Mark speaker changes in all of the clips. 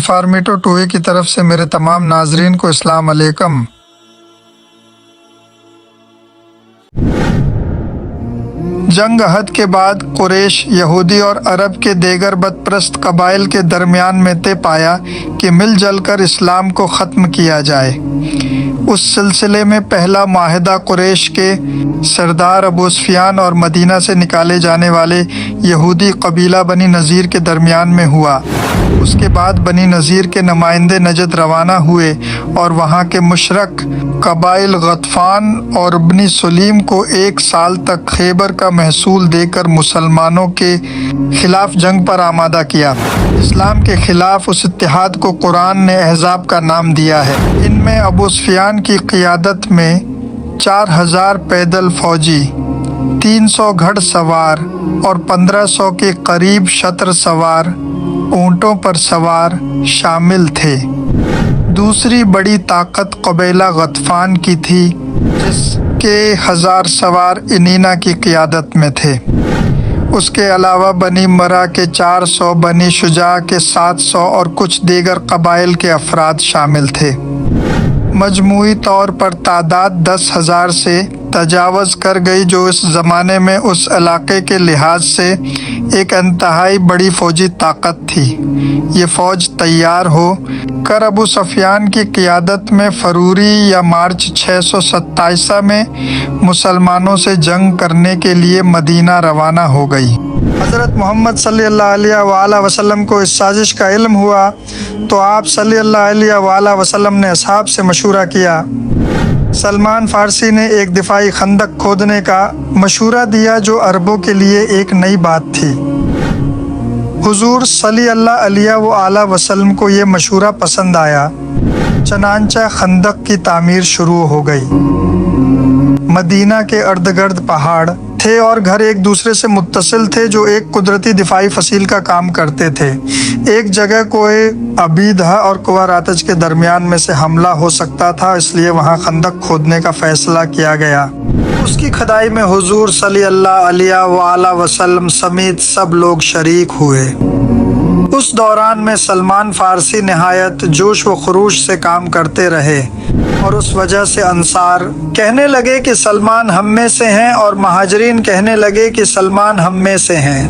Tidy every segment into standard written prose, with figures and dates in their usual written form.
Speaker 1: Informative ٹوئے کی طرف سے میرے تمام ناظرین کو السلام علیکم۔ جنگ احد کے بعد قریش یہودی اور عرب کے دیگر بت پرست قبائل کے درمیان میں طے پایا کہ مل جل کر اسلام کو ختم کیا جائے۔ اس سلسلے میں پہلا معاہدہ قریش کے سردار ابو سفیان اور مدینہ سے نکالے جانے والے یہودی قبیلہ بنی نذیر کے درمیان میں ہوا۔ اس کے بعد بنی نذیر کے نمائندے نجد روانہ ہوئے اور وہاں کے مشرک قبائل غطفان اور بنی سلیم کو 1 سال تک خیبر کا محصول دے کر مسلمانوں کے خلاف جنگ پر آمادہ کیا۔ اسلام کے خلاف اس اتحاد کو قرآن نے احزاب کا نام دیا ہے۔ ان میں ابو سفیان کی قیادت میں 4000 پیدل فوجی، 300 گھڑ سوار اور 1500 کے قریب شتر سوار اونٹوں پر سوار شامل تھے۔ دوسری بڑی طاقت قبیلہ غطفان کی تھی، جس کے 1000 سوار انینا کی قیادت میں تھے۔ اس کے علاوہ بنی مرہ کے 400، بنی شجاع کے 700 اور کچھ دیگر قبائل کے افراد شامل تھے۔ مجموعی طور پر تعداد 10,000 سے تجاوز کر گئی، جو اس زمانے میں اس علاقے کے لحاظ سے ایک انتہائی بڑی فوجی طاقت تھی۔ یہ فوج تیار ہو کر ابو سفیان کی قیادت میں فروری یا مارچ 627 میں مسلمانوں سے جنگ کرنے کے لیے مدینہ روانہ ہو گئی۔ حضرت محمد صلی اللہ علیہ وآلہ وسلم کو اس سازش کا علم ہوا تو آپ صلی اللہ علیہ وآلہ وسلم نے اصحاب سے مشورہ کیا۔ سلمان فارسی نے ایک دفاعی خندق کھودنے کا مشورہ دیا، جو عربوں کے لیے ایک نئی بات تھی۔ حضور صلی اللہ علیہ وآلہ وسلم کو یہ مشورہ پسند آیا، چنانچہ خندق کی تعمیر شروع ہو گئی۔ مدینہ کے ارد گرد پہاڑ تھے اور گھر ایک دوسرے سے متصل تھے، جو ایک قدرتی دفاعی فصیل کا کام کرتے تھے۔ ایک جگہ کوئے ابیدہ اور کنواں راتج کے درمیان میں سے حملہ ہو سکتا تھا، اس لیے وہاں خندق کھودنے کا فیصلہ کیا گیا۔ اس کی کھدائی میں حضور صلی اللہ علیہ وآلہ وسلم سمیت سب لوگ شریک ہوئے۔ اس دوران میں سلمان فارسی نہایت جوش و خروش سے کام کرتے رہے، اور اس وجہ سے انصار کہنے لگے کہ سلمان ہم میں سے ہیں، اور مہاجرین کہنے لگے کہ سلمان ہم میں سے ہیں۔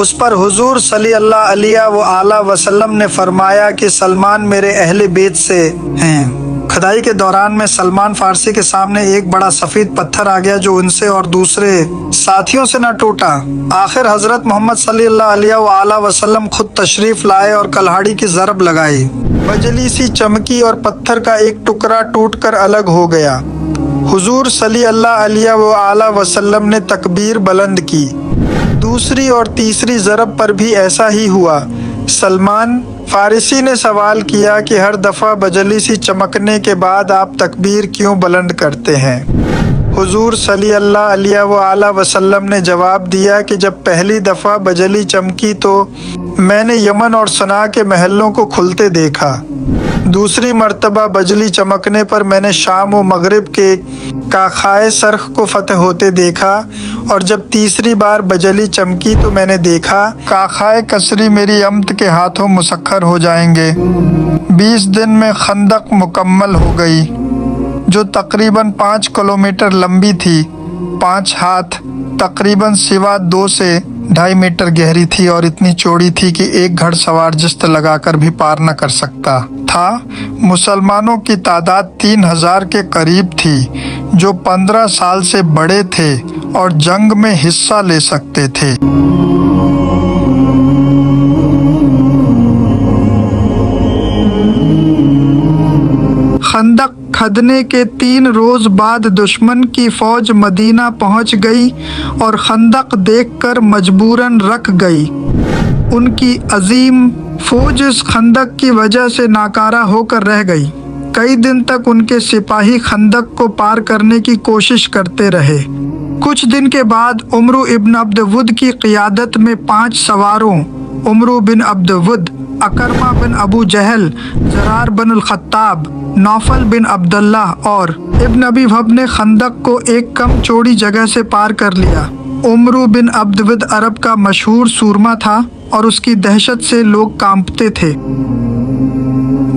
Speaker 1: اس پر حضور صلی اللہ علیہ وآلہ وسلم نے فرمایا کہ سلمان میرے اہل بیت سے ہیں۔ کھدائی کے دوران میں سلمان فارسی کے سامنے ایک بڑا سفید پتھر آ گیا، جو ان سے اور دوسرے ساتھیوں سے نہ ٹوٹا۔ آخر حضرت محمد صلی اللہ علیہ وآلہ وسلم خود تشریف لائے اور کلہاڑی کی ضرب لگائی۔ بجلی سی چمکی اور پتھر کا ایک ٹکڑا ٹوٹ کر الگ ہو گیا۔ حضور صلی اللہ علیہ وآلہ وسلم نے تکبیر بلند کی۔ دوسری اور تیسری ضرب پر بھی ایسا ہی ہوا۔ سلمان فارسی نے سوال کیا کہ ہر دفعہ بجلی سی چمکنے کے بعد آپ تکبیر کیوں بلند کرتے ہیں؟ حضور صلی اللہ علیہ وآلہ وسلم نے جواب دیا کہ جب پہلی دفعہ بجلی چمکی تو میں نے یمن اور صنعا کے محلوں کو کھلتے دیکھا۔ دوسری مرتبہ بجلی چمکنے پر میں نے شام و مغرب کے کاخائے سرخ کو فتح ہوتے دیکھا، اور جب تیسری بار بجلی چمکی تو میں نے دیکھا کاخائے کسری میری امت کے ہاتھوں مسخر ہو جائیں گے۔ 20 دن میں خندق مکمل ہو گئی، جو تقریباً 5 کلومیٹر لمبی تھی، 5 ہاتھ تقریباً سوا 2 سے 2.5 میٹر گہری تھی، اور اتنی چوڑی تھی کہ ایک گھڑ سوار جست لگا کر بھی پار نہ کر سکتا تھا۔ مسلمانوں کی تعداد 3000 کے قریب تھی، جو 15 سال سے بڑے تھے اور جنگ میں حصہ لے سکتے تھے۔ خندق کھدنے کے 3 روز بعد دشمن کی فوج مدینہ پہنچ گئی اور خندق دیکھ کر مجبوراً رک گئی۔ ان کی عظیم فوج اس خندق کی وجہ سے ناکارہ ہو کر رہ گئی۔ کئی دن تک ان کے سپاہی خندق کو پار کرنے کی کوشش کرتے رہے۔ کچھ دن کے بعد عمرو ابن عبد ود کی قیادت میں 5 سواروں، عمرو بن عبد ود، اکرمہ بن ابو جہل، زرار بن الخطاب، نوفل بن عبداللہ اور ابن ابی وہب نے خندق کو ایک کم چوڑی جگہ سے پار کر لیا۔ عمرو بن عبد ود عرب کا مشہور سورما تھا اور اس کی دہشت سے لوگ کانپتے تھے۔